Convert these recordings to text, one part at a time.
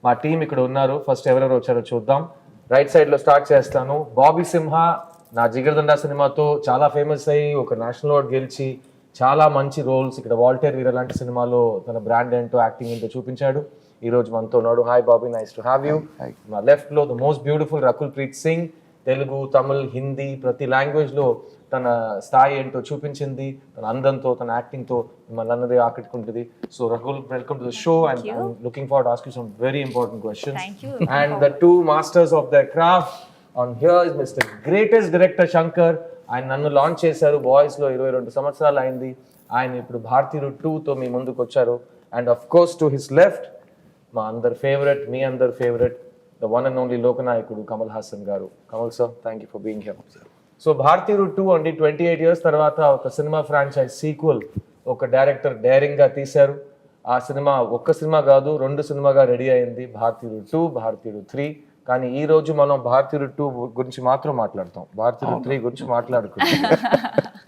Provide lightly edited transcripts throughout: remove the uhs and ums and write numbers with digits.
మా టీం ఇక్కడ ఉన్నారు. ఫస్ట్ ఎవరెవరు వచ్చారో చూద్దాం. రైట్ సైడ్ లో స్టార్ట్ చేస్తాను. బాబీ సింహ నా జిగర్దండా సినిమాతో చాలా ఫేమస్ అయ్యి ఒక నేషనల్ అవార్డ్ గెలిచి చాలా మంచి రోల్స్ ఇక్కడ వాల్టర్ వీర లాంటి సినిమాలో తన బ్రాండ్ ఏంటో యాక్టింగ్ ఏంటో చూపించాడు. ఈ రోజు మనతో ఉన్నాడు. Hi Bobby, nice to have you. నా లెఫ్ట్ లో the most beautiful Rakul Preet Singh. Telugu, Tamil, Hindi ప్రతి లాంగ్వేజ్ లో తన స్థాయి ఏంటో చూపించింది. తన అందంతో, తన యాక్టింగ్ తో మిమ్మల్ని అన్నది ఆకట్టుకుంటుంది. So Rakul, welcome to the show and I'm looking forward to ask you some very important questions. And the two masters of the craft on here is mister greatest director Shankar. ఆయన నన్ను లాంచ్ చేశారు boys లో 22 సంవత్సరాలు అయింది. ఆయన ఇప్పుడు భారతీయుడు 2తో మీ ముందుకు వచ్చారు. And of course to his left మా అందరి ఫేవరెట్, మీ అందరి favourite, the one and only లోకనాయకుడు Kamal Haasan garu. Kamal sir, thank you for being here. So Bharateeyudu 2 అండి 28 years తర్వాత ఒక సినిమా ఫ్రాంచైజ్ సీక్వెల్ ఒక డైరెక్టర్ డైరింగ్ గా తీశారు. ఆ సినిమా ఒక్క సినిమా కాదు, 2 సినిమాగా రెడీ అయింది. భారతీయుడు 2, భారతీయుడు 3. కానీ ఈ రోజు మనం భారతీయుడు 2 గురించి మాత్రం మాట్లాడతాం, భారతీయుడు 3 గురించి మాట్లాడుకుంటాం.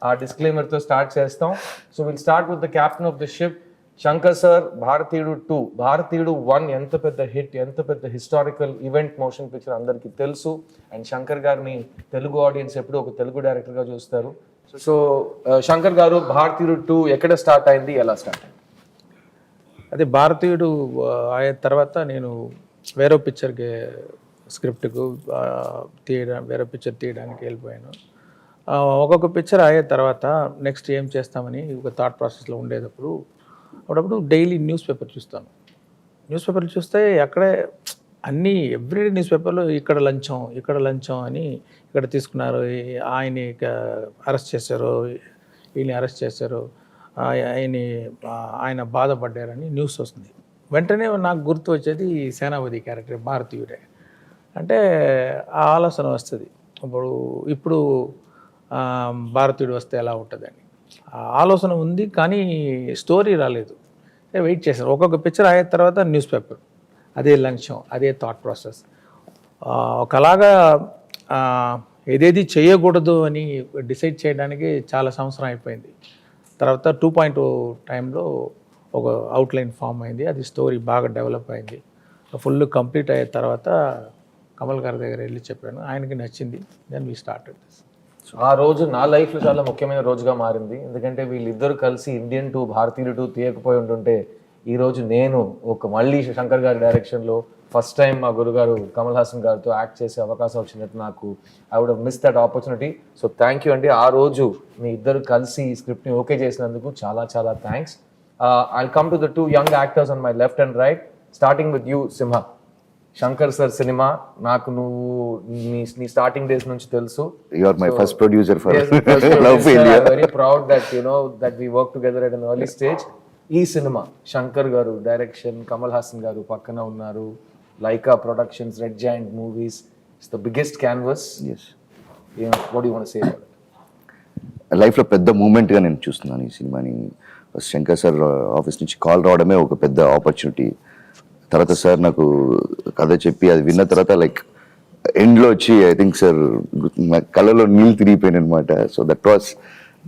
ఆ డిస్క్లైమర్ తో స్టార్ట్ చేస్తాం. So will start with the captain of the ship Shankar sir. భారతీయుడు 2, భారతీయుడు 1 ఎంత పెద్ద హిట్, ఎంత పెద్ద హిస్టారికల్ ఈవెంట్ మోషన్ పిక్చర్ అందరికీ తెలుసు. అండ్ శంకర్ గారిని తెలుగు ఆడియన్స్ ఎప్పుడు ఒక తెలుగు డైరెక్టర్ గా చూస్తారు. సో శంకర్ గారు, భారతీయుడు 2 ఎక్కడ స్టార్ట్ అయింది, ఎలా స్టార్ట్ అయింది? అదే భారతీయుడు అయిన తర్వాత నేను వేరే పిక్చర్కి స్క్రిప్ట్కు వేరే పిక్చర్ తీయడానికి వెళ్ళిపోయాను. ఒక్కొక్క పిక్చర్ అయిన తర్వాత నెక్స్ట్ ఏం చేస్తామని ఒక థాట్ ప్రాసెస్లో ఉండేటప్పుడు అప్పుడప్పుడు డైలీ న్యూస్ పేపర్ చూస్తాను. న్యూస్ పేపర్లు చూస్తే అక్కడే అన్నీ ఎవ్రీడే న్యూస్ పేపర్లో ఇక్కడ లంచం అని ఇక్కడ తీసుకున్నారు, ఆయన్ని అరెస్ట్ చేశారు, ఈయన్ని అరెస్ట్ చేశారు, ఆయన బాధపడ్డారని న్యూస్ వస్తుంది. వెంటనే నాకు గుర్తు వచ్చేది సేనాపతి క్యారెక్టర్ భారతీయుడే. అంటే ఆ ఆలోచన వస్తుంది, ఇప్పుడు భారతీయుడు వస్తే ఎలా ఉంటుందని ఆ ఆలోచన ఉంది. కానీ స్టోరీ రాలేదు. వెయిట్ చేశాను. ఒక్కొక్క పిక్చర్ అయిన తర్వాత న్యూస్ పేపర్, అదే లంచం, అదే థాట్ ప్రాసెస్. ఒకలాగా ఏదేది చేయకూడదు అని డిసైడ్ చేయడానికి చాలా సంవత్సరం అయిపోయింది. తర్వాత 2.0 టైంలో ఒక అవుట్లైన్ ఫామ్ అయింది. అది స్టోరీ బాగా డెవలప్ అయింది. ఫుల్ కంప్లీట్ అయిన తర్వాత కమల్ గారి దగ్గర వెళ్ళి చెప్పాను, ఆయనకి నచ్చింది. Then we started this. ఆ రోజు నా లైఫ్లో చాలా ముఖ్యమైన రోజుగా మారింది. ఎందుకంటే వీళ్ళిద్దరు కలిసి ఇండియన్ 2, భారతీయుడు 2 తీయకపోయి ఉంటుంటే ఈ రోజు నేను మళ్ళీ శంకర్ గారి డైరెక్షన్లో ఫస్ట్ టైం మా గురుగారు కమల్ హాసన్ గారితో యాక్ట్ చేసే అవకాశం వచ్చినట్టు నాకు I would miss that opportunity. So thank you అండి. ఆ రోజు మీ ఇద్దరు కలిసి ఈ స్క్రిప్ట్ని ఓకే చేసినందుకు చాలా చాలా thanks. I'll come to the 2 young actors on my left and right, starting with you, Simha. Shankar sir cinema నాకు నువ్వు నీ స్టార్టింగ్ డేస్ నుంచి తెలుసు. You are my first producer for Love for India. I'm very proud that that we worked together at an early stage. ఈ సినిమా శంకర్ గారు direction, Kamal Haasan గారు పక్కన ఉన్నారు, Lyca productions, Red Giant Movies. It's the biggest canvas. yes what do you want to say about it? లైఫ్లో పెద్ద మూమెంట్గా నేను చూస్తున్నాను ఈ సినిమాని. శంకర్ సార్ ఆఫీస్ నుంచి కాల్ రావడమే ఒక పెద్ద ఆపర్చునిటీ. తర్వాత సార్ నాకు కథ చెప్పి అది విన్న తర్వాత లైక్ ఎండ్లో వచ్చి ఐ థింక్ సార్ కళ్ళలో నీళ్ళు తిరిగిపోయాను అనమాట. So that was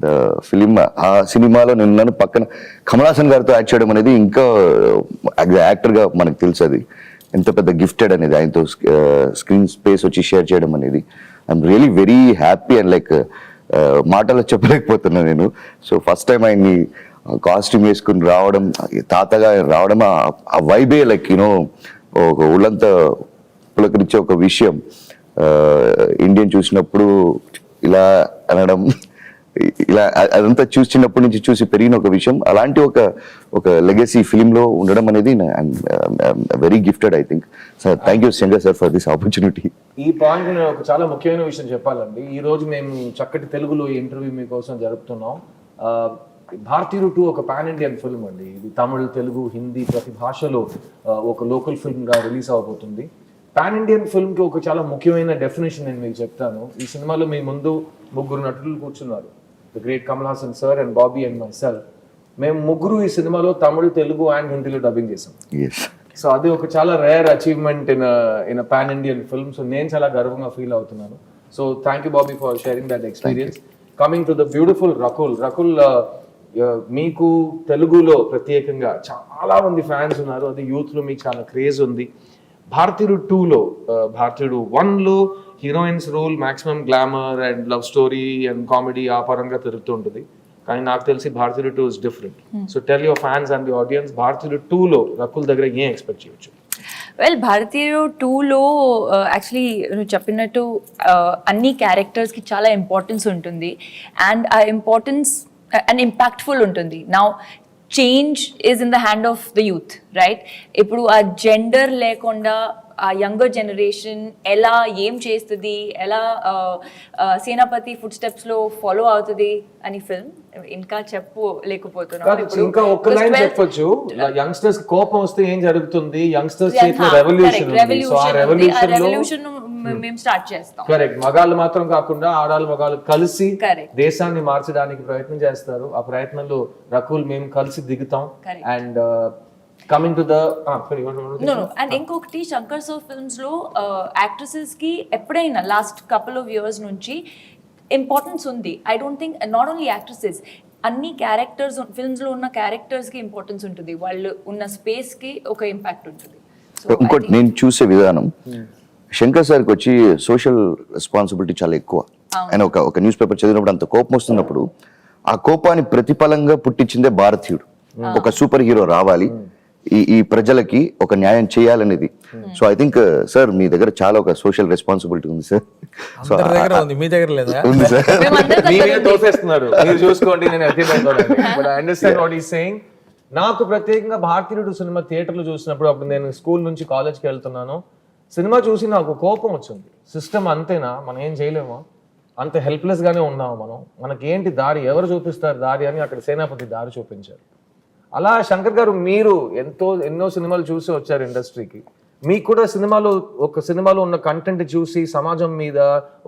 the film. ఆ సినిమాలో నేను పక్కన కమల్ హాసన్ గారితో యాక్ట్ చేయడం అనేది ఇంకా యాక్టర్గా మనకు తెలుసు అది ఎంత పెద్ద గిఫ్టెడ్ అనేది. ఆయనతో స్క్రీన్ స్పేస్ వచ్చి షేర్ చేయడం అనేది I'm really very happy and like మాటలో చెప్పలేకపోతున్నాను నేను. సో ఫస్ట్ టైం ఆయన్ని కాస్ట్యూమ్ వేసుకుని రావడం, తాతగా రావడం, ఆ వైబే లైక్ ఒక ఉళ్ళంతా పులకరించే ఒక విషయం. ఇండియన్ చూసినప్పుడు ఇలా అనడం, ఇలా అదంతా చిన్నప్పటి నుంచి చూసి పెరిగిన ఒక విషయం. అలాంటి ఒక లెగసీ ఫిలింలో ఉండడం అనేది very gifted I think. Sir thank you Shankar sir for this opportunity. ఈ పాయింట్ నేను ఒక చాలా ముఖ్యమైన విషయం చెప్పాలండి. ఈ రోజు మేము చక్కటి తెలుగులో ఇంటర్వ్యూ మీకోసం జరుపుతున్నాం. భారతీయుడు 2 ఒక పాన్ ఇండియన్ ఫిల్మ్ అండి. ఇది తమిళ్, తెలుగు, హిందీ ప్రతి భాషలో ఒక లోకల్ ఫిల్మ్ గా రిలీజ్ అవబోతుంది. పాన్ ఇండియన్ ఫిల్మ్ కి ఒక చాలా ముఖ్యమైన డెఫినేషన్ నేను మీకు చెప్తాను. ఈ సినిమాలో మీ ముందు 3 నటులు కూర్చున్నారు, the great Kamal Haasan sir and Bobby and my self. మేము 3 ఈ సినిమాలో తమిళ్, తెలుగు అండ్ హిందీలో డబ్బింగ్ చేసాం. సో అది ఒక చాలా rare achievement in pan Indian film. So నేను చాలా గర్వంగా ఫీల్ అవుతున్నాను. So thank you Bobby for sharing that experience. Coming to the beautiful Rakul. మీకు తెలుగులో ప్రత్యేకంగా చాలా మంది ఫ్యాన్స్ ఉన్నారు, అది యూత్ లో మీకు చాలా క్రేజ్ ఉంది. భారతీయుడు 2లో భారతీయుడు 1లో heroines role maximum glamour and love story and comedy ఆ పరంగా తిరుగుతుంటుంది. కానీ నాకు తెలిసి Bharateeyudu 2 is different. So tell your fans and the audience, Bharateeyudu 2లో రకుల్ దగ్గర ఏం ఎక్స్పెక్ట్ చేయొచ్చు? వెల్, భారతీయుడు 2లో యాక్చువల్లీ నువ్వు చెప్పినట్టు అన్ని క్యారెక్టర్స్కి చాలా ఇంపార్టెన్స్ ఉంటుంది అండ్ ఆ ఇంపార్టెన్స్ అండ్ ఇంపాక్ట్ఫుల్ ఉంటుంది. Now change is in the hand of the youth, right? ఇప్పుడు ఆ జెండర్ లేకుండా ఆ యంగర్ జనరేషన్ ఎలా ఏం చేస్తుంది, ఎలా సేనాపతి ఫుడ్ స్టెప్స్ లో ఫాలో అవుతుంది అని ఫిల్మ్ ఇంకా ఇంకా ఒక్క లైన్ చెప్పొచ్చు. యంగ్స్టర్స్ కోపం వస్తే ఏం జరుగుతుంది, యంగ్స్టర్స్ చేతిలో రెవల్యూషన్ మేము స్టార్ట్ చేస్తాం. కరెక్ట్. మగాళ్ళు మాత్రం కాకుండా ఆడాళ్ళు మగాళ్ళు కలిసి దేశాన్ని మార్చడానికి ప్రయత్నం చేస్తారు. ఆ ప్రయత్నంలో రకుల్ మేము కలిసి దిగుతాం. And coming to the and ఇంకొకటి శంకర్ సర్ ఫిల్మ్స్ లో యాక్ట్రెసెస్ కి ఎప్పుడైనా లాస్ట్ కపుల్ ఆఫ్ ఇయర్స్ నుంచి ఇంపార్టెన్స్ ఉంది. I don't think not only actresses, అన్ని క్యారెక్టర్స్ ఫిల్మ్స్ లో ఉన్న క్యారెక్టర్స్ కి ఇంపార్టెన్స్ ఉంటుంది, వాళ్ళు ఉన్న స్పేస్ కి ఒక ఇంపాక్ట్ ఉంటుంది. ఇంకోటి నేను చూసే విధానం, శంకర్ సార్కి వచ్చి సోషల్ రెస్పాన్సిబిలిటీ చాలా ఎక్కువ. ఆయన ఒక న్యూస్ పేపర్ చదివినప్పుడు అంత కోపం వస్తున్నప్పుడు ఆ కోపాన్ని ప్రతిఫలంగా పుట్టించిందే భారతీయుడు. ఒక సూపర్ హీరో రావాలి, ఈ ప్రజలకి ఒక న్యాయం చేయాలనేది. సో ఐ థింక్ సార్ మీ దగ్గర చాలా ఒక సోషల్ రెస్పాన్సిబిలిటీ ఉంది సార్. సో మీ దగ్గర లేదా? ఉంది సార్. తోసేస్తున్నారు, మీరు చూసుకోండి. నేను అండర్స్టాండ్ వాట్ ఈస్ సేయింగ్. నాకు ప్రత్యేకంగా భారతీయుడు సినిమా థియేటర్లో చూసినప్పుడు, అప్పుడు నేను స్కూల్ నుంచి కాలేజ్కి వెళ్తున్నాను, సినిమా చూసి నాకు కోపం వచ్చింది. సిస్టమ్ అంతేనా, మనం ఏం చేయలేమా, అంత హెల్ప్లెస్ గానే ఉన్నాము మనం, మనకేంటి దారి, ఎవరు చూపిస్తారు దారి అని అక్కడ సేనాపతి దారి చూపించారు. అలా శంకర్ గారు మీరు ఎన్నో సినిమాలు చూసి వచ్చారు ఇండస్ట్రీకి. మీకు కూడా సినిమాలో ఉన్న కంటెంట్ చూసి సమాజం మీద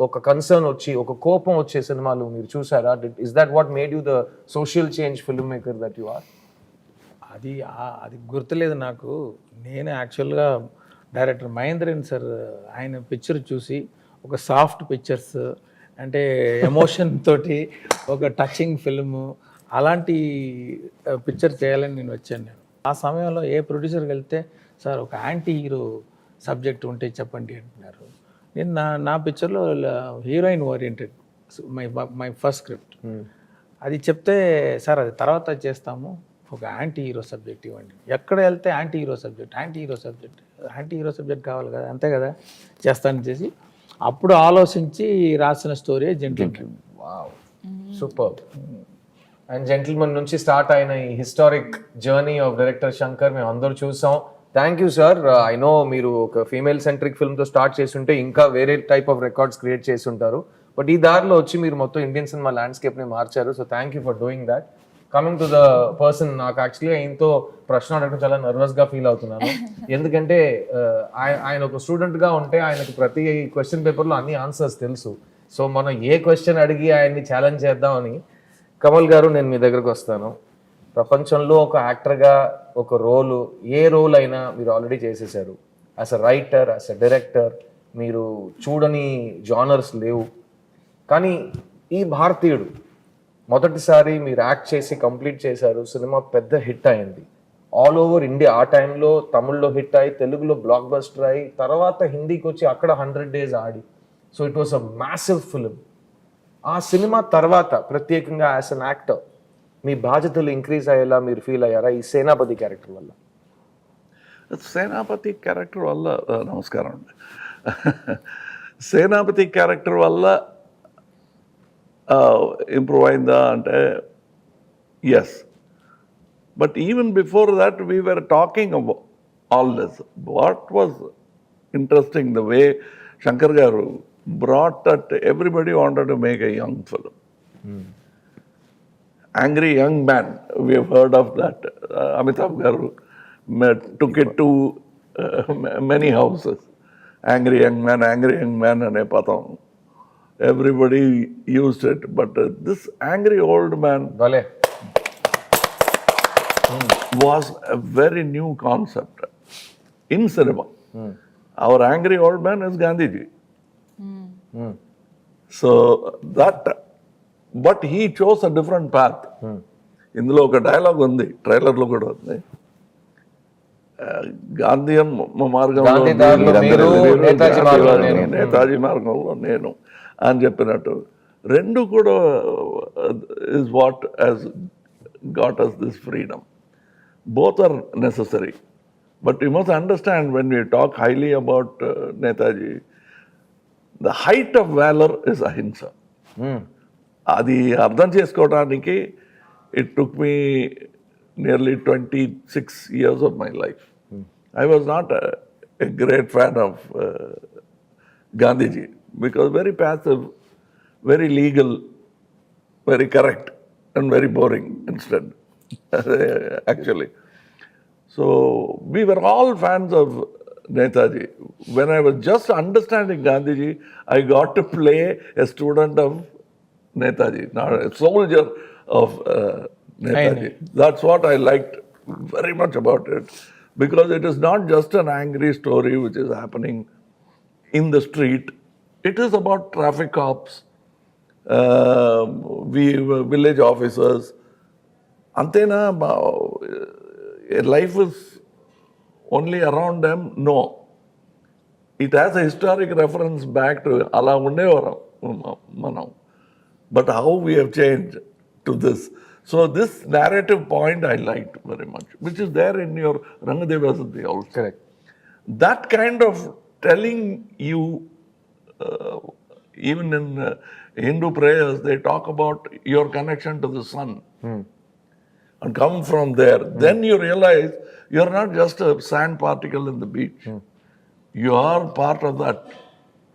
ఒక కన్సర్న్ వచ్చి, ఒక కోపం వచ్చే సినిమాలు మీరు చూసారా? Is that what made you the social change film maker that you are? అది గుర్తులేదు నాకు. నేను యాక్చువల్గా డైరెక్టర్ మహేంద్రన్ సార్ ఆయన పిక్చర్ చూసి, ఒక సాఫ్ట్ పిక్చర్స్ అంటే ఎమోషన్ తోటి ఒక టచింగ్ ఫిల్ము, అలాంటి పిక్చర్ చేయాలని నేను వచ్చాను. ఆ సమయంలో ఏ ప్రొడ్యూసర్కి వెళ్తే సార్ ఒక యాంటీ హీరో సబ్జెక్ట్ ఉంటే చెప్పండి అంటున్నారు. నేను నా పిక్చర్లో heroine oriented my first script. అది చెప్తే సార్ అది తర్వాత చేస్తాము, ఒక యాంటీ హీరో సబ్జెక్ట్ ఇవ్వండి. ఎక్కడ వెళ్తే యాంటీ హీరో సబ్జెక్ట్ కావాలి కదా, అంతే కదా, చేస్తాను చేసి అప్పుడు ఆలోచించి రాసిన story Gentleman. Wow, super. And Gentleman నుంచి స్టార్ట్ అయిన ఈ historic journey of director Shankar మేము అందరూ చూసాం. Thank you sir. I know మీరు ఒక ఫీమేల్ సెంట్రిక్ ఫిల్మ్తో స్టార్ట్ చేస్తుంటే ఇంకా వేరే టైప్ ఆఫ్ రికార్డ్స్ క్రియేట్ చేసి ఉంటారు, బట్ ఈ దారిలో వచ్చి మీరు మొత్తం ఇండియన్ సినిమా ల్యాండ్స్కేప్ని మార్చారు. So thank you for doing that. Coming to the person, నాకు యాక్చువల్లీ ఆయనతో ప్రశ్న అడగడం చాలా నర్వస్గా ఫీల్ అవుతున్నాను. ఎందుకంటే ఆయన ఒక స్టూడెంట్గా ఉంటే ఆయనకు ప్రతి క్వశ్చన్ పేపర్లో అన్ని ఆన్సర్స్ తెలుసు. సో మనం ఏ క్వశ్చన్ అడిగి ఆయన్ని ఛాలెంజ్ చేద్దామని. కమల్ గారు, నేను మీ దగ్గరకు వస్తాను. ప్రపంచంలో ఒక యాక్టర్గా ఒక ఏ రోల్ అయినా మీరు ఆల్రెడీ చేసేసారు. As a writer, as a director మీరు చూడని జానర్స్ లేవు. కానీ ఈ భారతీయుడు మొదటిసారి మీరు యాక్ట్ చేసి కంప్లీట్ చేశారు, సినిమా పెద్ద హిట్ అయింది ఆల్ ఓవర్ ఇండియా. ఆ టైంలో తమిళ్లో హిట్ అయ్యి, తెలుగులో బ్లాక్ బస్టర్ అయ్యి, తర్వాత హిందీకి వచ్చి అక్కడ 100 days Audi. So it was a massive film. ఆ సినిమా తర్వాత ప్రత్యేకంగా యాజ్ అన్ యాక్టర్ మీ బాధ్యతలు ఇంక్రీజ్ అయ్యేలా మీరు ఫీల్ అయ్యారా ఈ సేనాపతి క్యారెక్టర్ వల్ల? సేనాపతి క్యారెక్టర్ వల్ల నమస్కారం అండి. సేనాపతి క్యారెక్టర్ వల్ల ఇంప్రూవ్ అయిందా అంటే yes, but even before that we were talking all this. What was interesting the way Shankar garu brought that everybody wanted to make a young film. Angry Young Man, we have heard of that. Amitabh garu took it to many houses. Angry Young Man ane padam. Everybody used it, but this angry old man was a very new concept in cinema. Our angry old man is Gandhiji. So that, but he chose a different path. ఇందులో ఒక dialogue ఉంది, ట్రైలర్లో కూడా ఉంది. Gandhian మార్గంలో గాంధీ దారిలో మీరు, నేతాజీ మార్గంలో నేను. నేతాజీ మార్గంలో నేను అని చెప్పినట్టు రెండు కూడా is what has got us this freedom. Both are necessary. But you must understand, when we talk highly about Netaji, the height of valor is ahimsa. అది అర్థం చేసుకోవడానికి it took me nearly 26 years of my life. I was not a great fan of Gandhiji, because very passive, very legal, very correct, and very boring instead. Actually. So we were all fans of Netaji. When I was just understanding Gandhiji, I got to play a student of Netaji, not a soldier of Netaji. That's what I liked very much about it, because it is not just an angry story which is happening in the street. It is about traffic cops, village officers. Antena, life is only around them? No. It has a historic reference back to ala undevaram manam. But how we have changed to this. So this narrative point I liked very much, which is there in your Rangadevasati also. Correct. That kind of telling you, even in Hindu prayers, they talk about your connection to the sun. And come from there. Then you realize you're not just a sand particle in the beach. You are part of that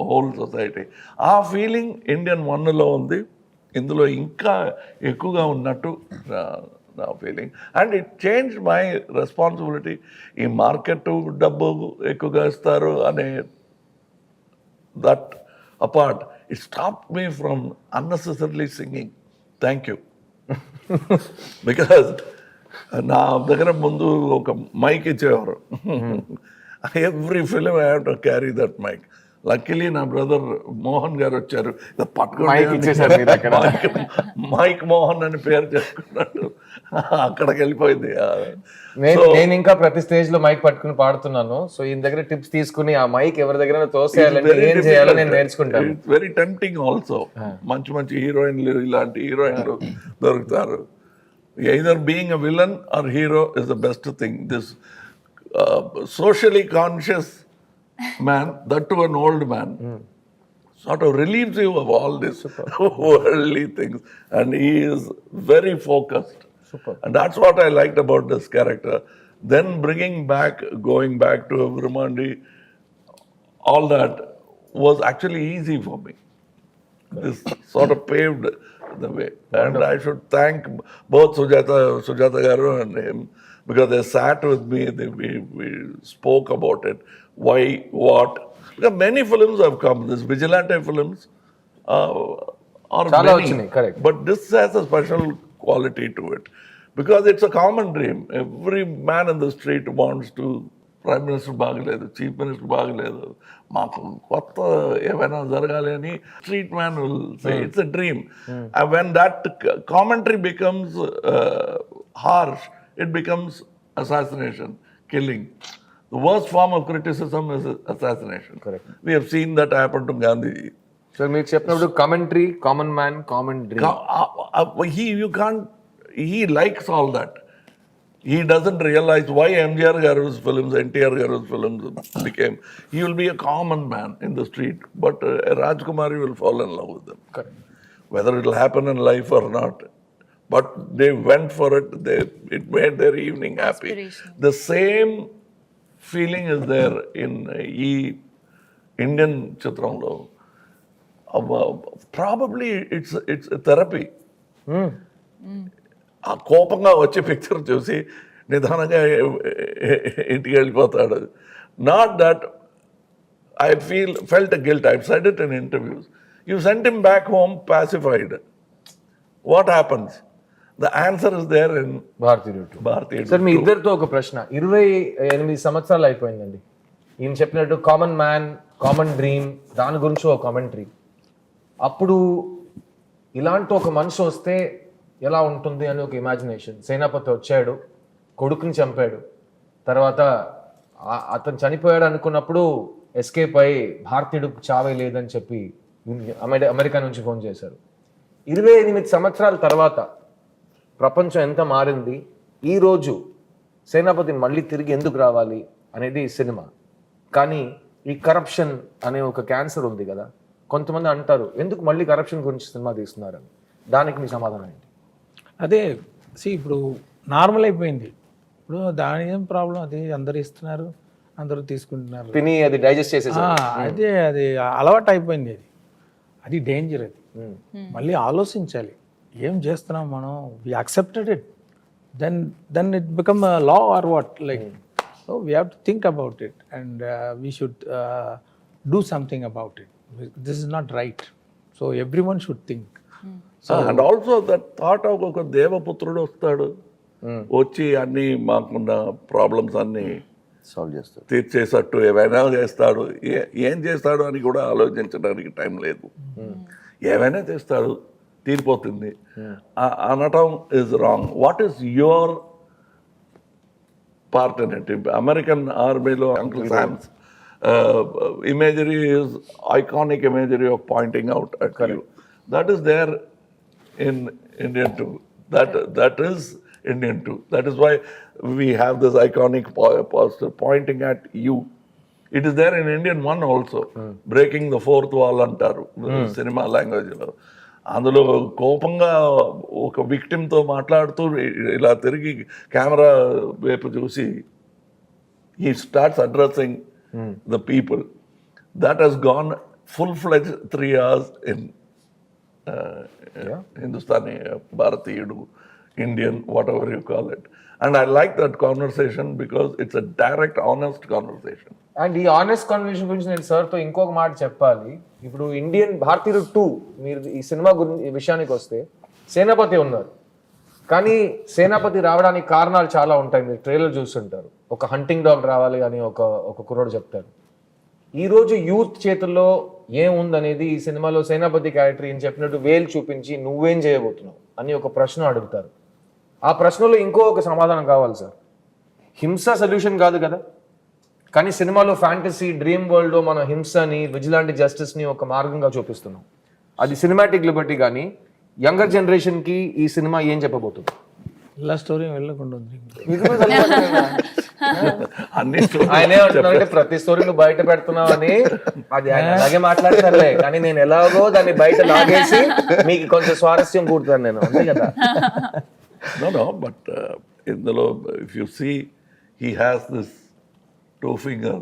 whole society. ఆ feeling Indian వన్లో ఉంది, ఇందులో ఇంకా ఎక్కువగా ఉన్నట్టు నా feeling. And it change my responsibility. ఈ market డబ్బు ఎక్కువగా ఇస్తారు అనే that apart, it stop me from unnecessarily singing. Thank you. Because నా దగ్గర ముందు ఒక మైక్ ఇచ్చేవారు. Every film I have to carry that mic. Luckily నా బ్రదర్ మోహన్ గారు వచ్చారు, మైక్ ఇచ్చేసారు మీరు అక్కడ. మైక్ మోహన్ అని పేరు చెప్పుకున్నట్టు అక్కడికి వెళ్ళిపోయింది. నేను ఇంకా ప్రతి స్టేజ్ లో మైక్ పట్టుకుని పాడుతున్నాను. సో ఈయన దగ్గర టిప్స్ తీసుకుని ఆ మైక్ ఎవరి దగ్గర తోసేయాలంటే ఏం చేయాలో నేను నేర్చుకుంటాను. It's very tempting also. మంచి మంచి హీరోయిన్లు, ఇలాంటి హీరోయిన్లు దొరుకుతారు. Either being a villain or hero is the best thing. This socially conscious man, that to an old man, sort of relieves you of all this worldly things, and he is very focused. Super. And that's what I liked about this character. Then going back to Viramandi, all that was actually easy for me. This sort of paved the way. And I should thank both Sujata Garu and him, because they sat with me, we spoke about it, why, what. Because many films have come, these vigilante films are Chala many, vachinayi, correct. but this has a special quality to it, because it's a common dream. Every man in the street wants to, Prime Minister బాగలేదు, Chief Minister బాగలేదు, మాకు కొత్త ఏమైనా జరగాలి అని street man will say, it's a dream. And when that commentary becomes harsh, it becomes assassination, killing. The worst form of criticism is assassination. Correct. We have seen that happen to Gandhi. So మీరు చెప్పినప్పుడు commentary, common man, common dream. He likes all that. He doesn't realize why MGR Garu's films, NTR Garu's films became. He will be a common man in the street, but Rajkumari will fall in love with them. Correct. Whether it will happen in life or not. But they went for it. It made their evening happy. Inspiration. The same feeling is there in Indian Chitramlo. Probably it's a therapy. ఆ కోపంగా వచ్చే picture చూసి నిదానంగా ఇంటికి వెళ్ళిపోతాడు. Not that I felt a guilt. I've said it in interviews. You sent him back home pacified. What happens? The answer is there in భారతీయుడు. Sir మీ ఇద్దరితో ఒక ప్రశ్న. 28 సంవత్సరాలు అయిపోయిందండి. ఈయన చెప్పినట్టు కామన్ మ్యాన్, కామన్ డ్రీమ్, దాని గురించి ఒక కామెంటరీ. అప్పుడు ఇలాంటి ఒక మనిషి వస్తే ఎలా ఉంటుంది అని ఒక ఇమాజినేషన్. సేనాపతి వచ్చాడు, కొడుకుని చంపాడు, తర్వాత అతను చనిపోయాడు అనుకున్నప్పుడు ఎస్కేప్ అయ్యి భారతీయుడు చావే లేదని చెప్పి అమెరికా నుంచి ఫోన్ చేశారు. 28 సంవత్సరాల తర్వాత ప్రపంచం ఎంత మారింది, ఈరోజు సేనాపతి మళ్ళీ తిరిగి ఎందుకు రావాలి అనేది సినిమా. కానీ ఈ కరప్షన్ అనే ఒక క్యాన్సర్ ఉంది కదా, కొంతమంది అంటారు ఎందుకు మళ్ళీ కరప్షన్ గురించి సినిమా తీస్తున్నారని. దానికి మీ సమాధానం ఏంటి? అదే ఇప్పుడు నార్మల్ అయిపోయింది. ఇప్పుడు దాని ఏం ప్రాబ్లం, అది అందరు ఇస్తున్నారు, అందరూ తీసుకుంటున్నారు, తిని అది డైజెస్ట్ చేసేసి అదే అది అలవాటు అయిపోయింది. అది డేంజర్. అది మళ్ళీ ఆలోచించాలి, ఏం చేస్తున్నాం మనం. We accepted it, then it become law or what, like we have to think about it and we should do something about it. This is not right, so every one should think. And also that thought of ఒక దేవపుత్రుడు వస్తాడు, వచ్చి అన్ని మాకున్న problems అన్ని solve చేస్తారు. తీర్చేసట్టు ఏమైనా చేస్తాడు. ఏం చేస్తాడు అని కూడా ఆలోచించడానికి టైం లేదు. ఏమైనా చేస్తాడు, తీరిపోతుంది అనటం is wrong. What is your part in it? American ఆర్మీలో uncle శామ్స్ imagery is iconic imagery of pointing out at you. That is there in Indian too. That is Indian too. That is why we have this iconic poster pointing at you. It is there in Indian one also. Breaking the fourth wall antaru cinema language lo. అందులో కోపంగా ఒక విక్టిమ్తో మాట్లాడుతూ ఇలా తిరిగి camera వైపు చూసి he starts addressing the people. That has gone full-fledged 3 hours in Hindustani, Bharatiyudu, Indian, whatever you call it. And I like that conversation because it's a direct, honest conversation. And ఈ honest conversation గురించి నేను సార్తో ఇంకొక మాట చెప్పాలి. ఇప్పుడు Indian భారతీయుడు 2 మీరు ఈ సినిమా గురించి విషయానికి వస్తే సేనాపతి ఉన్నారు, కానీ సేనాపతి రావడానికి కారణాలు చాలా ఉంటాయి. మీరు ట్రైలర్ చూస్తుంటారు, ఒక హంటింగ్ డాగ్ రావాలి అని ఒక కుర్రోడు చెప్తారు. ఈరోజు యూత్ చేతుల్లో ఏముందనేది ఈ సినిమాలో సేనాపతి క్యారెక్టర్ ఏం చెప్పినట్టు వేలు చూపించి నువ్వేం చేయబోతున్నావు అని ఒక ప్రశ్న అడుగుతారు. ఆ ప్రశ్నలో ఇంకో ఒక సమాధానం కావాలి సార్. హింస సొల్యూషన్ కాదు కదా, కానీ సినిమాలో ఫ్యాంటసీ డ్రీమ్ వరల్డ్లో మనం హింసని, విజిలాంటి జస్టిస్ని ఒక మార్గంగా చూపిస్తున్నాం. అది సినిమాటిక్ లిబర్టీ. కానీ యంగర్ జనరేషన్కి ఈ సినిమా ఏం చెప్పబోతుంది? ఇలా స్టోరీ వెళ్ళకుండా ఉంది. ఆయనే అంటున్నారంటే ప్రతి స్టోరీ నువ్వు బయట పెడుతున్నావు అని. అది ఆయన అలాగే మాట్లాడతారులే, కానీ నేను ఎలాగో దాన్ని బయట లాగేసి మీకు కొంచెం స్వారస్యం కూడుతాను నేను, అంతే కదా. No, but ఇందులో if you see, he has this 2 finger.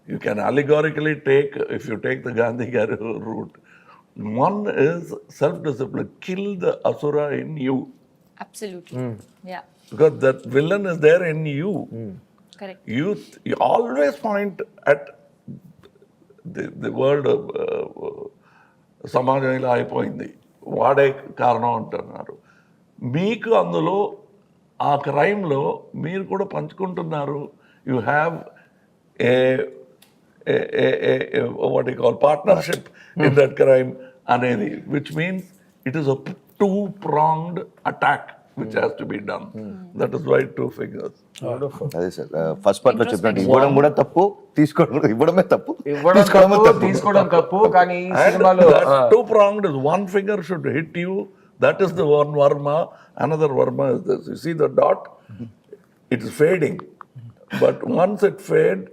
You can allegorically take, if you take the Gandhi route, one is self-discipline. Kill the asura in you. Absolutely. Yeah. Because that villain is there in you. Correct. You always point at the world of సమాజం ఇలా అయిపోయింది, వాడే కారణం అంటున్నారు. మీకు అందులో ఆ క్రైమ్లో మీరు కూడా పంచుకుంటున్నారు. You have what you call partnership in that crime అనేది, which means it is a 2-pronged attack which has to be done. That is why 2 fingers. అదే సార్, ఫస్ట్ పార్ట్ లో చెప్పినట్టు ఇవ్వడం కూడా తప్పు, తీసుకోవడం ఇవ్వడమే తప్పు, తీసుకోవడం తప్పు. కానీ ఈ సినిమాలో 2-pronged is 1 finger should hit you. That is the one varma. Another varma is this. You see the dot? It is fading. But once it fades,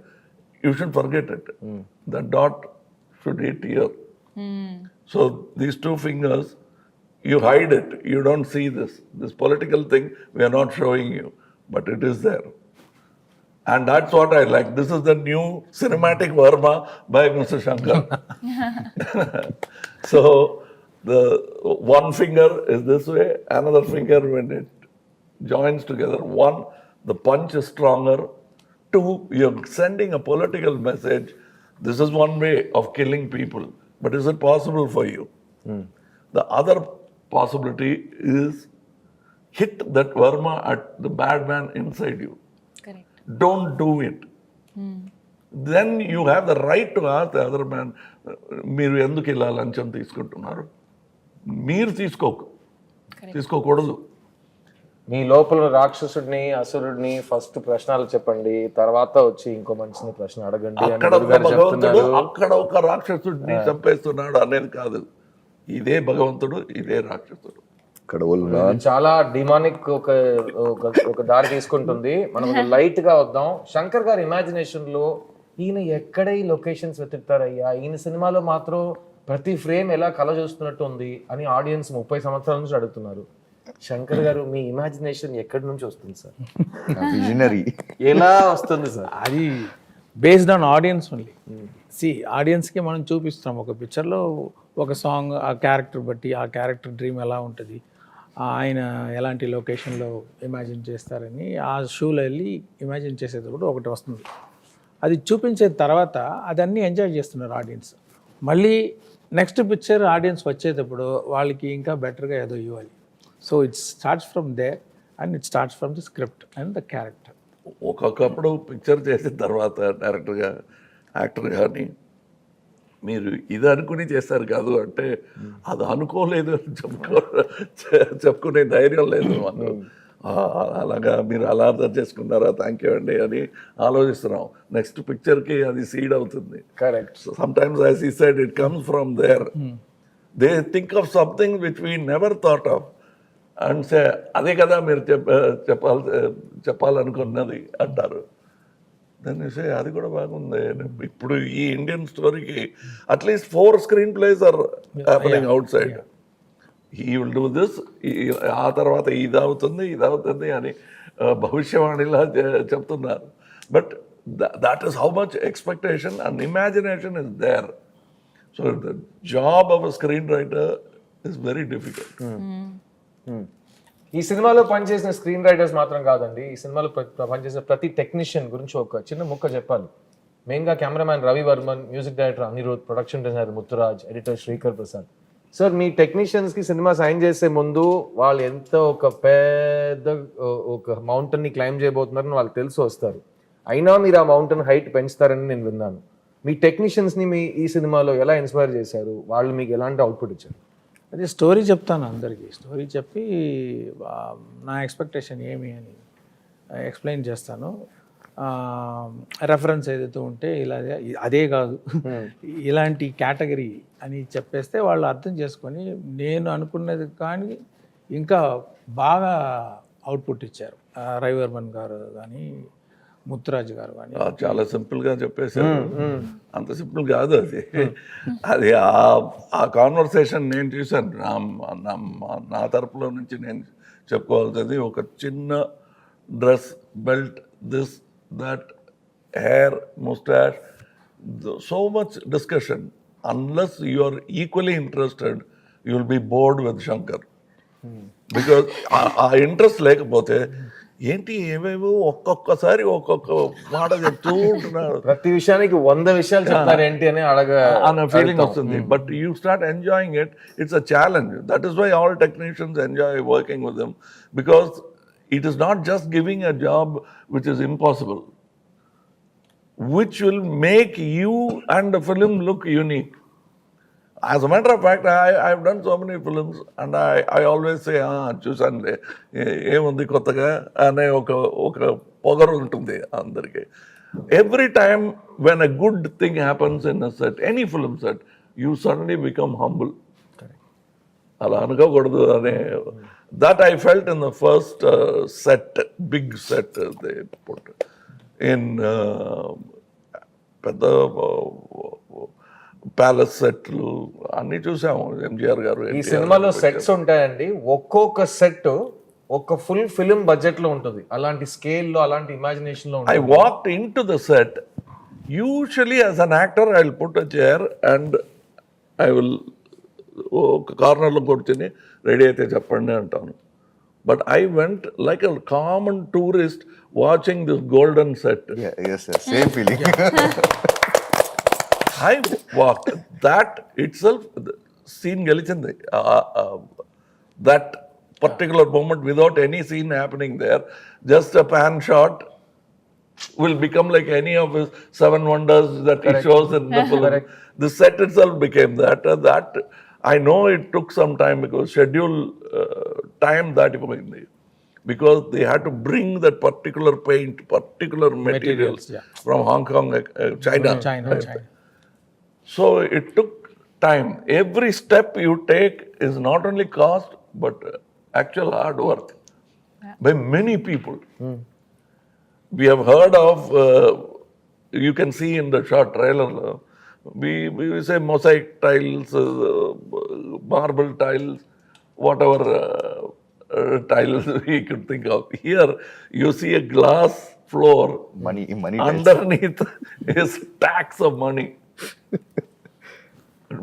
you should forget it. The dot should hit here. So these 2 fingers, you hide it. You don't see this. This political thing, we are not showing you. But it is there. And that's what I like. This is the new cinematic Varma by Mr. Shankar. So the 1 finger is this way, another finger when it joins together. 1, the punch is stronger. 2, you're sending a political message. This is one way of killing people. But is it possible for you? The other possibility is hit that Varma at the bad man inside you. Correct. Don't do it. Then you have the right to ask the other man, మీరు ఎందుకు ఇలా లంచం తీసుకుంటున్నారు? మీరు తీసుకోకు. తీసుకోకూడదు. మీ లోపల రాక్షసుడిని అసురుడిని first ప్రశ్నలు చెప్పండి, తర్వాత వచ్చి ఇంకో మనిషిని ప్రశ్న అడగండి అని అక్కడ ఒక గురుగారు భగవంతుడు చెప్తున్నారు. అక్కడ ఒక రాక్షసుడిని చంపేస్తున్నాడు అనేది కాదు. ఇదే భగవంతుడు, ఇదే రాక్షసుడు. ఇక్కడ వాళ్ళు ఇది చాలా డిమానిక్ ఒక ఒక దారి తీసుకుంటుంది. మనం లైట్ గా వద్దాం. శంకర్ గారి ఇమాజినేషన్ లో ఈయన ఎక్కడ ఈ లొకేషన్స్ వెతుకుతారయ్యా, ఈయన సినిమాలో మాత్రం ప్రతి ఫ్రేమ్ ఎలా కల చూస్తున్నట్టు ఉంది అని ఆడియన్స్ 30 సంవత్సరాల నుంచి అడుగుతున్నారు. శంకర్ గారు మీ ఇమాజినేషన్ ఎక్కడి నుంచి వస్తుంది సార్? విజనరీ. ఎలా వస్తుంది సార్? అది బేస్డ్ ఆన్ ఆడియన్స్ ఓన్లీ. ఆడియన్స్కి మనం చూపిస్తాం ఒక పిక్చర్లో ఒక సాంగ్, ఆ క్యారెక్టర్ బట్టి ఆ క్యారెక్టర్ డ్రీమ్ ఎలా ఉంటుంది, ఆయన ఎలాంటి లొకేషన్లో ఇమాజిన్ చేస్తారని ఆ షూలో వెళ్ళి ఇమాజిన్ చేసేటప్పుడు ఒకటి వస్తుంది. అది చూపించిన తర్వాత అదన్నీ ఎంజాయ్ చేస్తున్నారు ఆడియన్స్. మళ్ళీ నెక్స్ట్ పిక్చర్ ఆడియన్స్ వచ్చేటప్పుడు వాళ్ళకి ఇంకా బెటర్గా ఏదో ఇవ్వాలి. So it starts from there and it starts from the script and the character. ఒక్కొక్కప్పుడు పిక్చర్ చేసిన తర్వాత డైరెక్టర్గా, యాక్టర్ కానీ మీరు ఇది అనుకుని చేస్తారు కాదు అంటే అది అనుకోలేదు అని చెప్పుకునే ధైర్యం లేదు మాకు. అలాగా మీరు అలా అర్థం చేసుకున్నారా, థ్యాంక్ యూ అండి అని ఆలోచిస్తున్నాం. నెక్స్ట్ పిక్చర్కి అది సీడ్ అవుతుంది. కరెక్ట్. సమ్టైమ్స్ యాజ్ ఈ side it comes from there. They think of something which we never thought of and say అదే కదా మీరు చెప్పాలనుకున్నది అంటారు. దాన్ని సే అది కూడా బాగుంది. ఇప్పుడు ఈ ఇండియన్ స్టోరీకి అట్లీస్ట్ 4 screen plays are happening outside. He will do this, ఆ తర్వాత ఇది అవుతుంది అని భవిష్యవాణిలా చెప్తున్నారు. But that is how much expectation and imagination is there. So the job of a screen writer is very difficult. ఈ సినిమాలో పనిచేసిన స్క్రీన్ రైటర్స్ మాత్రం కాదండి, ఈ సినిమాలో పనిచేసిన ప్రతి టెక్నీషియన్ గురించి ఒక చిన్న ముక్క చెప్పాలి. మెయిన్గా cameraman Ravi Varman, music director Anirudh, production designer Muthuraj, editor Sreekar Prasad. Sir మీ టెక్నీషియన్స్కి సినిమా సైన్ చేసే ముందు వాళ్ళు ఎంత ఒక పెద్ద ఒక మౌంటైన్ని క్లైమ్ చేయబోతున్నారని వాళ్ళకి తెలిసి వస్తారు. అయినా మీరు ఆ మౌంటైన్ హైట్ పెంచుతారని నేను విన్నాను. మీ టెక్నీషియన్స్ని మీ ఈ సినిమాలో ఎలా ఇన్స్పైర్ చేశారు? వాళ్ళు మీకు ఎలాంటి అవుట్పుట్ ఇచ్చారు? అదే స్టోరీ చెప్తాను అందరికీ. స్టోరీ చెప్పి నా ఎక్స్పెక్టేషన్ ఏమి అని ఎక్స్ప్లెయిన్ చేస్తాను. రెఫరెన్స్ ఏదైతే ఉంటే ఇలా అదే కాదు ఇలాంటి కేటగిరీ అని చెప్పేస్తే వాళ్ళు అర్థం చేసుకొని నేను అనుకున్నది కానీ ఇంకా బాగా అవుట్పుట్ ఇచ్చారు. రవివర్మన్ గారు కానీ ముత్తురాజ్ గారు కానీ. చాలా సింపుల్గా చెప్పేశారు. అంత సింపుల్ కాదు అది. అది ఆ కాన్వర్సేషన్ నేను చూశాను. నా తరపులో నుంచి నేను చెప్పుకోవాల్సింది ఒక చిన్న dress, belt, this that, hair, moustache, so much discussion. Unless you are equally interested you will be bored with Shankar. Because ఆ ఇంట్రెస్ట్ లేకపోతే ఏంటి ఏమేమో ఒక్కొక్కసారి ఒక్కొక్క మాట చెప్తూ ఉంటున్నారు. ప్రతి విషయానికి 100 విషయాలు చెప్తారు ఏంటి అని అన్న ఫీలింగ్ వస్తుంది. But you start enjoying it. It's a challenge. That is why all technicians enjoy working with them, because it is not just giving a job which is impossible, which will make you and the film look unique. As a matter of fact, I've done so many films and I always say, చూసానులే ఏముంది కొత్తగా అనే ఒక పొగరు ఉంటుంది అందరికీ. Every time when a good thing happens in a set, any film set, you suddenly become humble. అలా అనుకోకూడదు అనే that I felt in the first set, big set they put in పెద్ద ప్యాలెస్ సెట్లు అన్ని చూసాము. ఎంజిఆర్ గారు ఈ సినిమాలో సెట్స్ ఉంటాయండి. ఒక్కొక్క సెట్ ఒక ఫుల్ ఫిలిం బడ్జెట్ లో ఉంటుంది. అలాంటి స్కేల్ లో, అలాంటి ఇమాజినేషన్ లో I walked into the set. Usually as an actor I will put a chair and I will ఒక కార్నర్లో కూర్చొని రెడీ అయితే చెప్పండి అంటాను. But I went like a common tourist watching this golden set. Yes, same feeling. I walked. That itself, the scene gelichindi. That particular moment without any scene happening there, just a pan shot will become like any of his 7 wonders that he shows in the film. The set itself became that. That I know it took some time because schedule time దాటిపోయింది. Because they had to bring that particular paint, particular materials yeah. from Hong Kong, China. China. So it took time. Every step you take is not only cost, but actual hard work by many people. We have heard of, you can see in the short trailer, we say mosaic tiles, marble tiles, whatever tiles we could think of. Here you see a glass floor. Money. Underneath is stacks of money.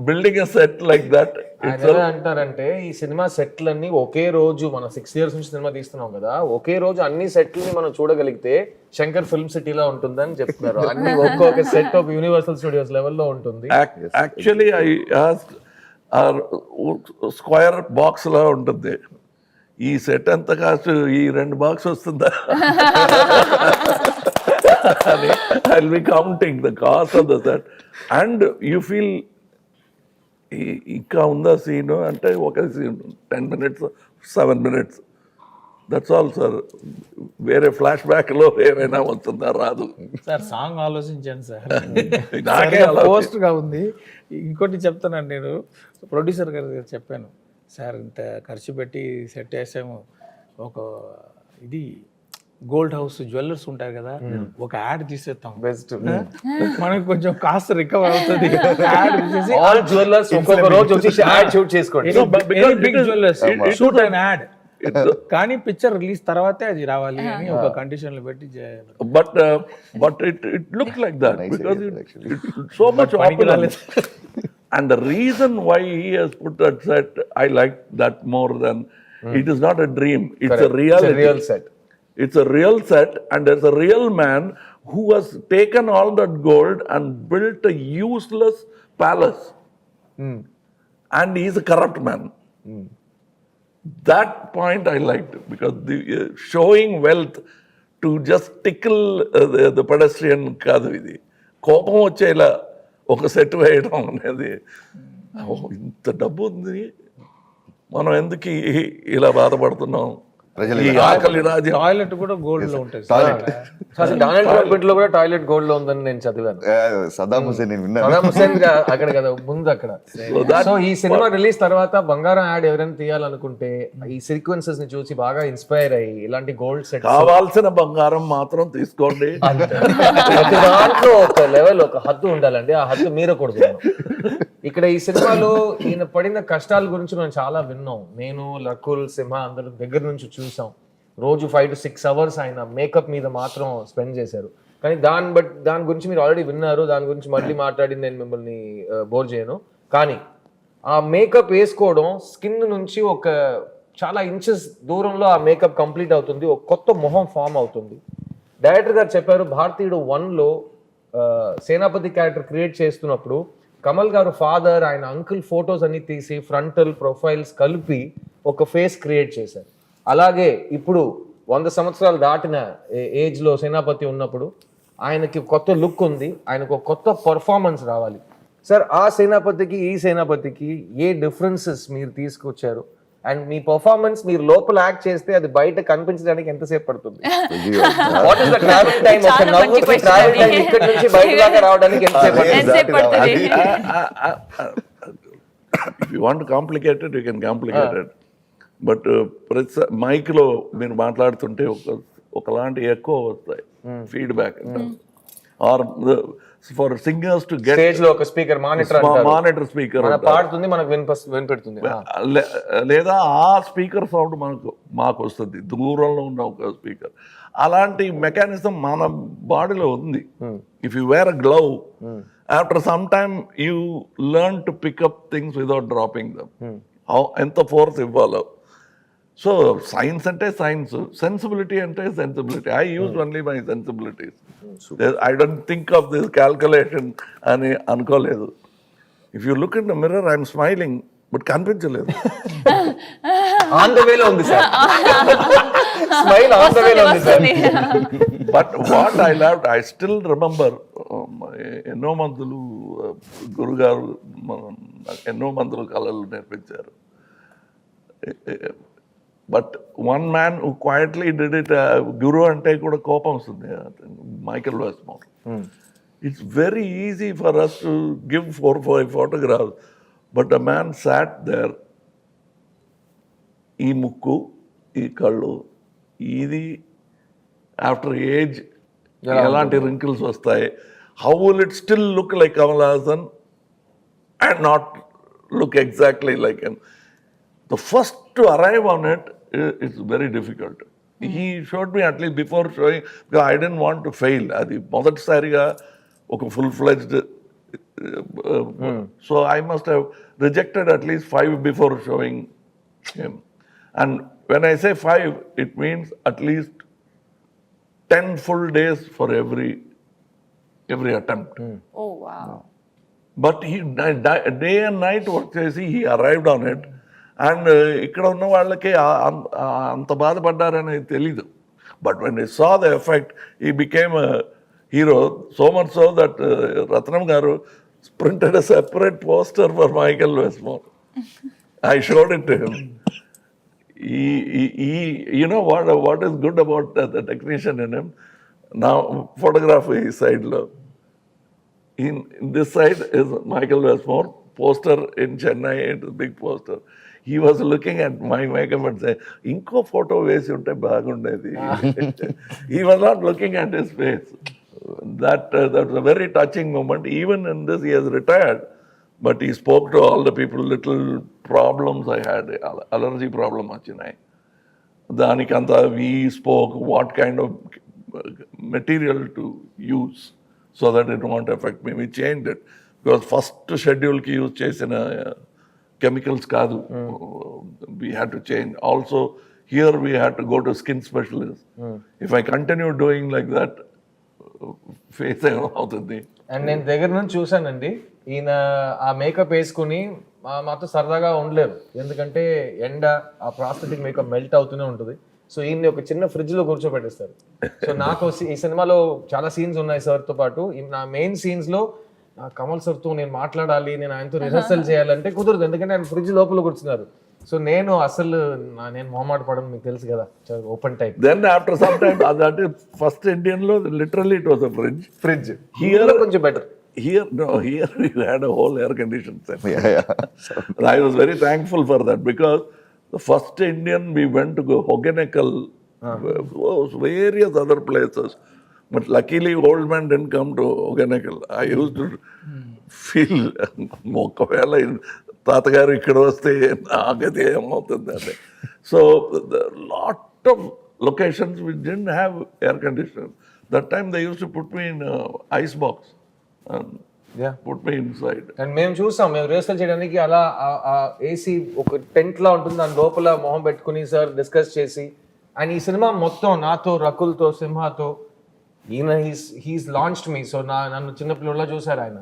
Building a set like that. ఆయన ఎలా అంటారంటే ఈ cinema సెట్లన్నీ ఒకే రోజు మనం 6 years నుంచి cinema తీస్తున్నాం కదా, ఒకే రోజు అన్ని సెట్లని మనం చూడగలిగితే శంకర్ ఫిల్మ్ సిటీలో ఉంటుందని చెప్తున్నారు. అన్ని ఒక్కొక్క సెట్ ఒక యూనివర్సల్ స్టూడియోస్ లెవెల్లో ఉంటుంది. Actually, I asked, square box లా ఉంటుంది, ఈ సెట్ ఎంత కాస్ట్, ఈ 2 బాక్స్ వస్తుందా అని I'll be counting the cost of the set. And you feel ఇంకా ఉందా సీన్ అంటే ఒక scene 10 minutes 7 minutes, that's all sir. వేరే ఫ్లాష్ బ్యాక్లో ఏమైనా వస్తుందా, రాదు. సార్ సాంగ్ ఆలోచించండి సార్. నాకే అలా పోస్ట్గా ఉంది. ఇంకోటి చెప్తానండి, నేను ప్రొడ్యూసర్ గారికి చెప్పాను, సార్ ఇంత ఖర్చు పెట్టి సెట్ వేసాము, ఒక ఇది గోల్డ్ హౌస్ జ్యువెలర్స్ ఉంటారు కదా, ఒక యాడ్ తీసేస్తాం, బెస్ట్ మనకు కొంచెం కాస్ట్ రికవర్ అవుతుంది. యాడ్ తీసేసి ఆల్ జ్యువెలర్స్ ఒక్కొక్క రోజు వచ్చి యాడ్ షూట్ చేసుకోండి. Big jewellers shoot and ad, కానీ పిక్చర్ రిలీజ్ తర్వాతే అది రావాలి అని ఒక కండిషన్లు పెట్టి but it looked like that because it so much opulence. And the reason why he has put that set, I like that more than it is not a dream, it's a reality. It's a real set. It's a real set, and there's a real man who has taken all that gold and built a useless palace. And he's a corrupt man. That point I liked, because the showing wealth to just tickle the pedestrian కాదు ఇది. కోపం వచ్చేలా ఒక set వేయడం అనేది, ఇంత డబ్బు ఉంది, మనం ఎందుకు ఇలా బాధపడుతున్నాం, ఈ ఆకలి రాజ్యం. టాయిలెట్ కూడా గోల్డ్ లో ఉంటుంది. డొనాల్డ్ ట్రంప్ ఇంట్లో కూడా టాయిలెట్ గోల్డ్ లో ఉందని నేను చదివాను. సదాం హుసేన్ నేను విన్నాను. సదాం హుసేన్ అక్కడ కదా ముందు అక్కడ. సో ఈ సినిమా రిలీజ్ తర్వాత బంగారం యాడ్ ఎవరైనా తీయాలనుకుంటే ఈ సీక్వెన్సెస్ ని చూసి బాగా ఇన్స్పైర్ అయ్యి ఇలాంటి గోల్డ్ సెట్ కావాల్సిన బంగారం మాత్రం తీసుకోండి. దాంట్లో ఒక లెవెల్, ఒక హద్దు ఉండాలండి, ఆ హద్దు మీరకూడదు. ఇక్కడ ఈ సినిమాలో ఈయన పడిన కష్టాల గురించి మనం చాలా విన్నాం. నేను, రకుల్, సింహ అందరూ దగ్గర నుంచి చూసాం. రోజు 5 to 6 hours ఆయన మేకప్ మీద మాత్రం స్పెండ్ చేశారు. కానీ దాని గురించి మీరు ఆల్రెడీ విన్నారు, దాని గురించి మళ్ళీ మాట్లాడి నేను మిమ్మల్ని బోర్ చేయను. కానీ ఆ మేకప్ వేసుకోవడం స్కిన్ నుంచి ఒక చాలా ఇంచెస్ దూరంలో ఆ మేకప్ కంప్లీట్ అవుతుంది, ఒక కొత్త మొహం ఫామ్ అవుతుంది. డైరెక్టర్ గారు చెప్పారు, భారతీయుడు 1లో సేనాపతి క్యారెక్టర్ క్రియేట్ చేస్తున్నప్పుడు కమల్ గారు ఫాదర్, ఆయన అంకుల్ ఫొటోస్ అన్ని తీసి ఫ్రంటల్ ప్రొఫైల్స్ కలిపి ఒక ఫేస్ క్రియేట్ చేశారు. అలాగే ఇప్పుడు 100 సంవత్సరాలు దాటిన ఏజ్లో సేనాపతి ఉన్నప్పుడు ఆయనకి కొత్త లుక్ ఉంది, ఆయనకు ఒక కొత్త పర్ఫార్మెన్స్ రావాలి. సార్, ఆ సేనాపతికి ఈ సేనాపతికి ఏ డిఫరెన్సెస్ మీరు తీసుకొచ్చారు? అండ్ మీ పర్ఫార్మెన్స్ మీరు లోపల యాక్ట్ చేస్తే అది బయట కనిపించడానికి ఎంతసేపు పడుతుంది? What is the travel time? ఒక నవ్వుకి ట్రావెల్ టైం ఇక్కడ నుంచి బయట దాకా రావడానికి ఎంతసేపు పడుతుంది? If you want to complicate it, you can complicate it. But మైక్లో మీరు మాట్లాడుతుంటే ఒకలాంటి ఎక్కువ వస్తాయి feedback. Or for singers to get stage లో ఒక స్పీకర్ మానిటర్ స్పీకర్ పాడుతుంది, మనకు వినిపెడుతుంది. లేదా ఆ స్పీకర్ సౌండ్ మాకు వస్తుంది, దూరంలో ఉన్న ఒక స్పీకర్. అలాంటి మెకానిజం మన బాడీలో ఉంది. If you wear a glove, after some time you learn to pick up things without dropping them. ఎంత ఫోర్స్ ఇవ్వాలో. సో సైన్స్ అంటే సైన్స్, సెన్సిబిలిటీ అంటే sensibility. I use only my sensibilities. I don't think of this calculation అని అనుకోలేదు. If you look in the mirror, I'm smiling, but కనిపించలేదు. On the వేలో ఉంది sir, smile on the వేలో ఉంది sir. But what I love, I still remember ఎన్నో మందులు గురుగారు ఎన్నో మందులు కళలు నేర్పించారు. But one man who quietly did it, Guru అంటే కూడా కోపం వస్తుంది, Michael Westmore. It's very easy for us to give 4-5 photographs, but a man sat there, ఈ ముక్కు, ఈ కళ్ళు, ఇది ఆఫ్టర్ ఏజ్ ఎలాంటి రింకిల్స్ వస్తాయి, how will it still look like Kamal Haasan and not look exactly like him. The first to arrive on it is very difficult. He showed me at least before showing, because I didn't want to fail. అది మొదటిసారిగా ఒక full-fledged, so I must have rejected at least 5 before showing him. And when I say 5, it means at least 10 full days for every attempt. Oh, wow. But he day and night work చేసి he arrived on it. And ఇక్కడ ఉన్న వాళ్ళకి అంత బాధపడ్డారని తెలీదు. But when I saw the effect, he became hero. So much so that Ratnam garu printed a separate poster for Michael Westmore. I showed it to him. You know what is good about the technician in him? Now photography side lo, in this side is Michael Westmore poster in Chennai, it is big poster. He was looking at my makeup and saying, inko photo vesi unte bagundedi. He was not looking at his face. That was a very touching moment. Even in this, he has retired, but he spoke to all the people. Little problems I had, allergy problem achinai. Danikanta, we spoke what kind of material to use so that it won't affect me. We changed it because first schedule ki use chesina chemicals kaadu. We had to change. Also, here we had to go to skin specialist. If I continue doing like that, face అవుతుంది. And నేను దగ్గర నుంచి చూసానండి, ఈయన ఆ makeup వేసుకుని మాతో సరదాగా ఉండలేరు, ఎందుకంటే ఎండ ఆ ప్రాస్థెటిక్ మేకప్ మెల్ట్ అవుతూనే ఉంటుంది. సో ఈయన్ని ఒక చిన్న ఫ్రిడ్జ్ లో కూర్చోబెట్టేస్తారు. సో నాకు ఈ సినిమాలో చాలా సీన్స్ ఉన్నాయి సార్తో పాటు. నా మెయిన్ సీన్స్ లో కమల్ సార్తో నేను మాట్లాడాలి, నేను ఆయనతో రిహర్సల్ చేయాలంటే కుదరదు, ఎందుకంటే ఆయన ఫ్రిడ్జ్ లోపల కూర్చున్నారు. సో నేను అసలు నేను మొహమాట పడను, మీకు తెలుసు కదా, open type. Then after some time అంటే ఫస్ట్ ఇండియన్ లో literally it was a fridge. Here కొంచెం better. Here you had a whole air conditioned set. I was very thankful for that, because the first Indian we went to go Hogeneckal, various other places. But luckily, old man didn't come to Hogeneckal. I used to feel, ఒకవేళ తాతగారు ఇక్కడ వస్తే నాకైతే ఏమవుతుందంటే. So the lot of locations we didn't have air conditioners. That time they used to put me in ice box and put me inside. And మేము చూసాం, మేము rehearsal చేయడానికి అలా ఏసీ ఒక టెంట్ లా ఉంటుంది, దాని లోపల మొహం పెట్టుకుని సార్ డిస్కస్ చేసి. అండ్ ఈ సినిమా మొత్తం నాతో, రకుల్తో, సింహాతో, ఈయన హీస్ లాంచ్డ్ మీ. సో నన్ను చిన్నపిల్లలా చూసారు ఆయన.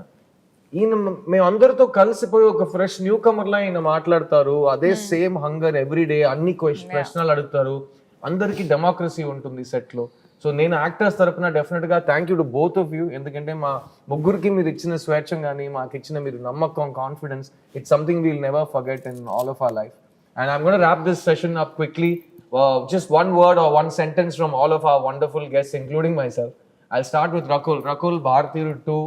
ఈయన మేమందరితో కలిసిపోయి ఒక ఫ్రెష్ న్యూ కమర్లా ఈయన మాట్లాడతారు. అదే సేమ్ హంగర్ ఎవ్రీడే, అన్ని ప్రశ్నలు అడుగుతారు. అందరికీ డెమోక్రసీ ఉంటుంది సెట్లో. సో నేను యాక్టర్స్ తరపున డెఫినెట్గా thank you to both of you, ఎందుకంటే మా ముగ్గురికి మీరు ఇచ్చిన స్వేచ్ఛం కానీ, మాకు ఇచ్చిన మీరు నమ్మకం, confidence, it's something we'll never forget in all of our life. And I'm gonna wrap this session up quickly. Just one word or one sentence from all of our wonderful guests, including myself. I'll start with Rakul. Rakul, Bharatiyu 2,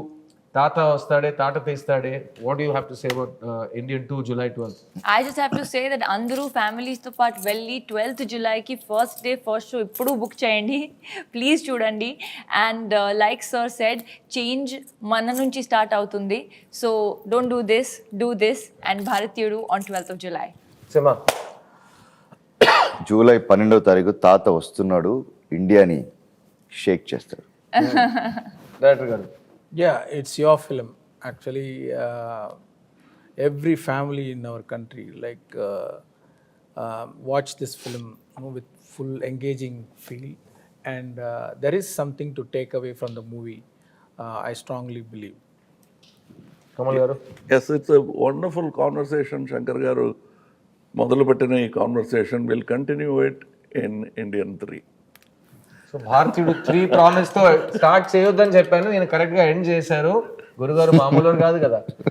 Tata Ostade, Tata Teestade. What do you have to say about Indian 2, July 12th? I just have to say that అందరూ ఫ్యామిలీస్తో పాటు వెళ్ళి 12th జులైకి first day first show ఇప్పుడు book చేయండి, please చూడండి. And like sir said, change మన నుంచి స్టార్ట్ అవుతుంది. So don't do this and Bharateeyudu on 12th of July. Sima. జూలై 12వ తారీఖు తాత వస్తున్నాడు, ఇండియాని షేక్ చేస్తాడు. Director garu. Yeah, it's your film. Actually, every family in our country watch this film with full engaging feel, and there is something to take away from the movie. I strongly believe. Kamal garu. Yes, it's a wonderful conversation, Shankar garu. మొదలుపెట్టిన ఈ conversation will continue it in Indian 3. So భారతీయుడు 3 promise తో start చేయొద్దని చెప్పాను, నేను correct గా end చేశారు. గురుగారు మామూలు కాదు కదా.